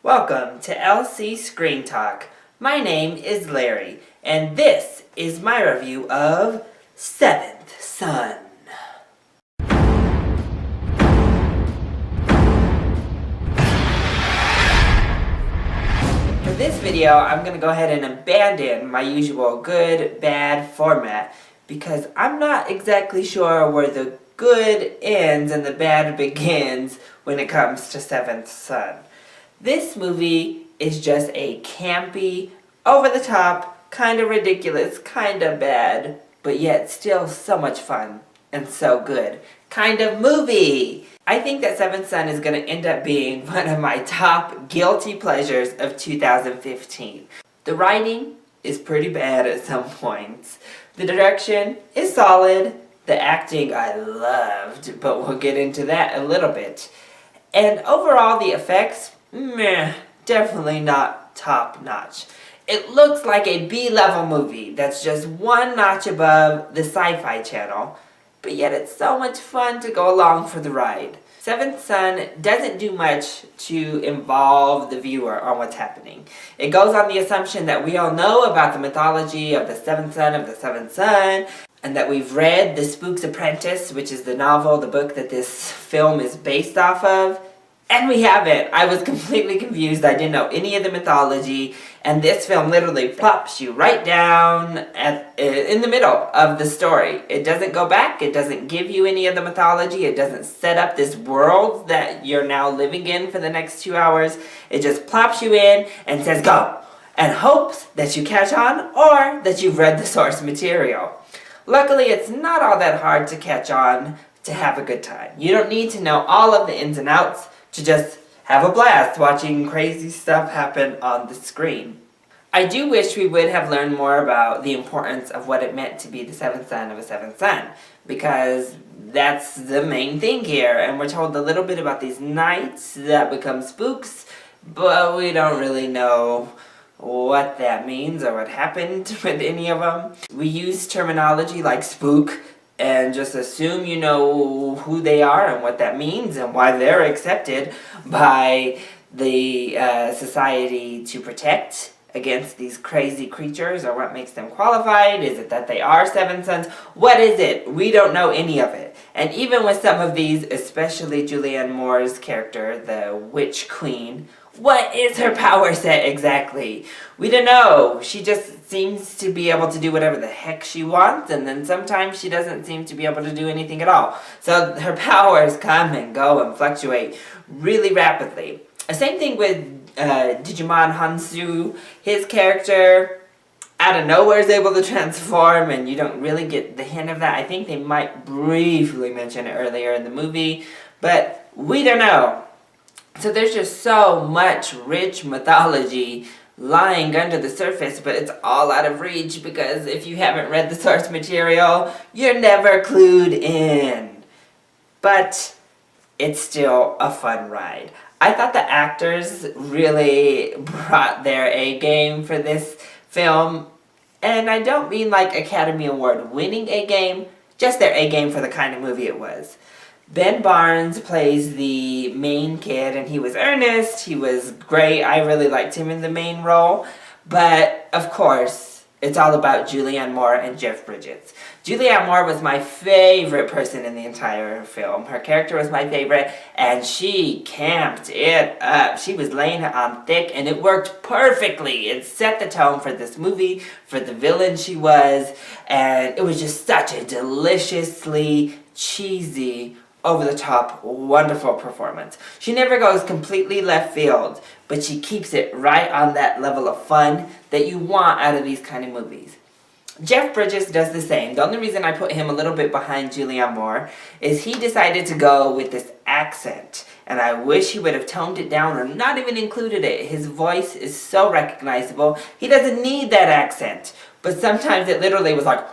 Welcome to LC Screen Talk. My name is Larry, and this is my review of Seventh Son. For this video, I'm going to go ahead and abandon my usual good-bad format because I'm not exactly sure where the good ends and the bad begins when it comes to Seventh Son. This movie is just a campy, over-the-top, kind of ridiculous, kind of bad, but yet still so much fun and so good kind of movie. I think that Seventh Son is going to end up being one of my top guilty pleasures of 2015. The writing is pretty bad at some points. The direction is solid. The acting I loved, but we'll get into that a little bit. And overall the effects, meh, definitely not top-notch. It looks like a B-level movie that's just one notch above the Sci-Fi channel, but yet it's so much fun to go along for the ride. Seventh Son doesn't do much to involve the viewer on what's happening. It goes on the assumption that we all know about the mythology of the Seventh Son, and that we've read The Spook's Apprentice, which is the novel, the book that this film is based off of. And we haven't. I was completely confused. I didn't know any of the mythology. And this film literally plops you right down in the middle of the story. It doesn't go back. It doesn't give you any of the mythology. It doesn't set up this world that you're now living in for the next 2 hours. It just plops you in and says go. And hopes that you catch on or that you've read the source material. Luckily, it's not all that hard to catch on to have a good time. You don't need to know all of the ins and outs to just have a blast watching crazy stuff happen on the screen. I do wish we would have learned more about the importance of what it meant to be the seventh son of a seventh son, because that's the main thing here, and we're told a little bit about these knights that become spooks, but we don't really know what that means or what happened with any of them. We use terminology like spook and just assume you know who they are and what that means and why they're accepted by the society to protect against these crazy creatures, or what makes them qualified. Is it that they are seven sons? What is it? We don't know any of it. And even with some of these, especially Julianne Moore's character, the witch queen, what is her power set exactly? We don't know. She just seems to be able to do whatever the heck she wants, and then sometimes she doesn't seem to be able to do anything at all. So her powers come and go and fluctuate really rapidly. The same thing with Digimon Hansu. His character out of nowhere is able to transform, and you don't really get the hint of that. I think they might briefly mention it earlier in the movie, but we don't know. So there's just so much rich mythology lying under the surface, but it's all out of reach because if you haven't read the source material, you're never clued in. But it's still a fun ride. I thought the actors really brought their A-game for this film, and I don't mean like Academy Award winning A-game, just their A-game for the kind of movie it was. Ben Barnes plays the main kid, and he was earnest, he was great, I really liked him in the main role, but of course, it's all about Julianne Moore and Jeff Bridges. Julianne Moore was my favorite person in the entire film. Her character was my favorite, and she camped it up. She was laying it on thick, and it worked perfectly. It set the tone for this movie, for the villain she was, and it was just such a deliciously cheesy, over-the-top, wonderful performance. She never goes completely left field, but she keeps it right on that level of fun that you want out of these kind of movies. Jeff Bridges does the same. The only reason I put him a little bit behind Julianne Moore is he decided to go with this accent, and I wish he would have toned it down or not even included it. His voice is so recognizable. He doesn't need that accent, but sometimes it literally was like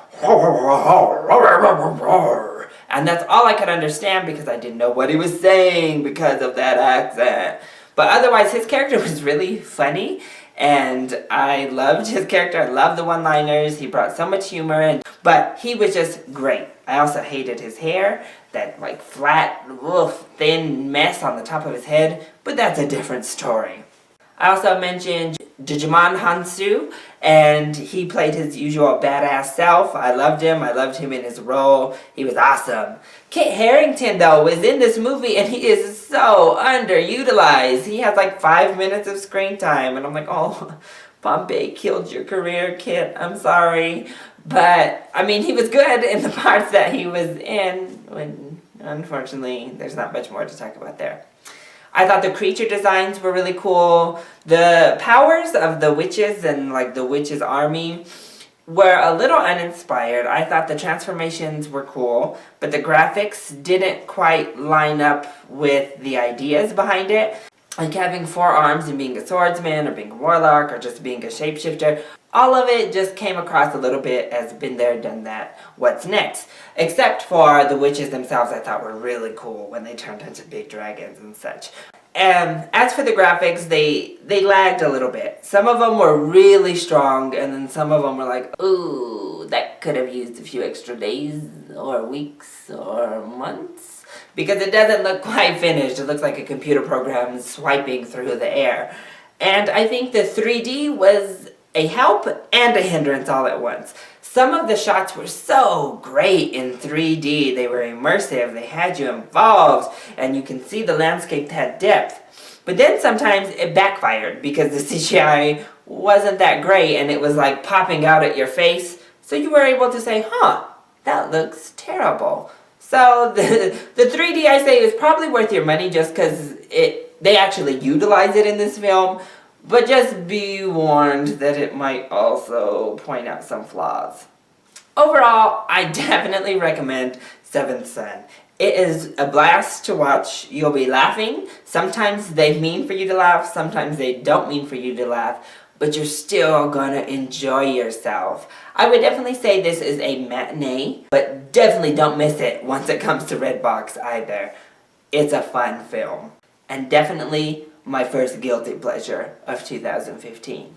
and that's all I could understand because I didn't know what he was saying because of that accent. But otherwise, his character was really funny, and I loved his character. I loved the one-liners. He brought so much humor in, but he was just great. I also hated his hair, that like flat, thin mess on the top of his head, but that's a different story. I also mentioned Digimon Hansu, and he played his usual badass self. I loved him. I loved him in his role. He was awesome. Kit Harington, though, was in this movie, and he is so underutilized. He has like 5 minutes of screen time, and I'm like, oh, Pompey killed your career, Kit. I'm sorry. But, I mean, he was good in the parts that he was in. When, unfortunately, there's not much more to talk about there. I thought the creature designs were really cool. The powers of the witches and like the witches' army were a little uninspired. I thought the transformations were cool, but the graphics didn't quite line up with the ideas behind it. Like having 4 arms and being a swordsman or being a warlock or just being a shapeshifter. All of it just came across a little bit as been there, done that, what's next. Except for the witches themselves, I thought were really cool when they turned into big dragons and such. And as for the graphics, they lagged a little bit. Some of them were really strong, and then some of them were like, ooh, that could have used a few extra days or weeks or months. Because it doesn't look quite finished. It looks like a computer program swiping through the air. And I think the 3D was a help and a hindrance all at once. Some of the shots were so great in 3D. They were immersive. They had you involved. And you can see the landscape had depth. But then sometimes it backfired because the CGI wasn't that great and it was like popping out at your face. So you were able to say, huh, that looks terrible. So the 3D, I say, is probably worth your money just because they actually utilize it in this film. But just be warned that it might also point out some flaws. Overall, I definitely recommend Seventh Son. It is a blast to watch. You'll be laughing. Sometimes they mean for you to laugh. Sometimes they don't mean for you to laugh. But you're still gonna enjoy yourself. I would definitely say this is a matinee, but definitely don't miss it once it comes to Redbox either. It's a fun film. And definitely my first guilty pleasure of 2015.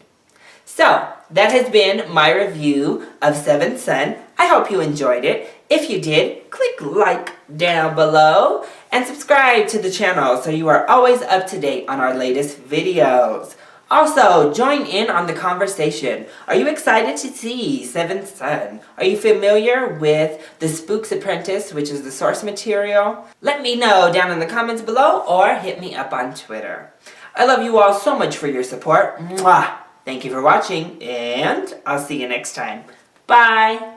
So, that has been my review of Seventh Son. I hope you enjoyed it. If you did, click like down below and subscribe to the channel so you are always up to date on our latest videos. Also, join in on the conversation. Are you excited to see Seventh Son? Are you familiar with The Spook's Apprentice, which is the source material? Let me know down in the comments below or hit me up on Twitter. I love you all so much for your support. Mwah! Thank you for watching, and I'll see you next time. Bye!